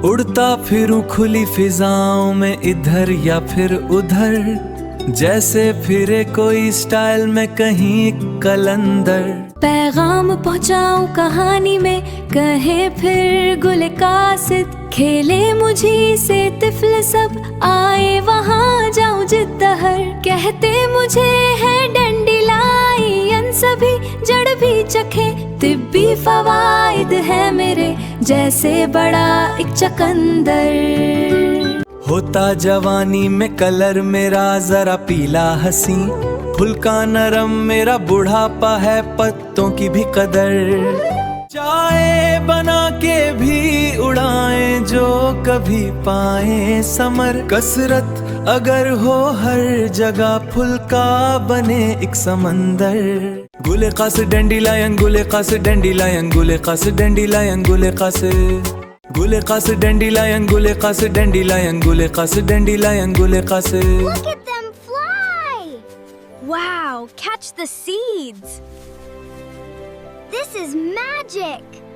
उड़ता फिरूं खुली फिजाओं में इधर या फिर उधर, जैसे फिरे कोई स्टाइल में कहीं कलंदर। पैगाम पहुंचाऊं कहानी में, कहे फिर गुल कासिद, खेले मुझी से तिफल सब आए वहां जाऊं जिद्दहर। कहते मुझे है डैंडिलायन सभी, जड़ भी चखे तिब्बी फवाइद है मेरे, जैसे बड़ा एक चकंदर। होता जवानी में कलर मेरा जरा पीला हंसी, फुल्का नरम मेरा बुढ़ापा है पत्तों की भी कदर। चाय बना के भी उड़ाएं जो कभी पाए समर, कसरत अगर हो हर जगह फुल्का बने एक समंदर। गुले कासिद डैंडिलायन, गुले कासिद डैंडिलायन, गुले कासिद डैंडिलायन, गुले कासिद, गुले कासिद डैंडिलायन, गुले कासिद डैंडिलायन, गुले कासिद डैंडिलायन, गुले कासिद। Look at them fly! Wow, catch the seeds! This is magic!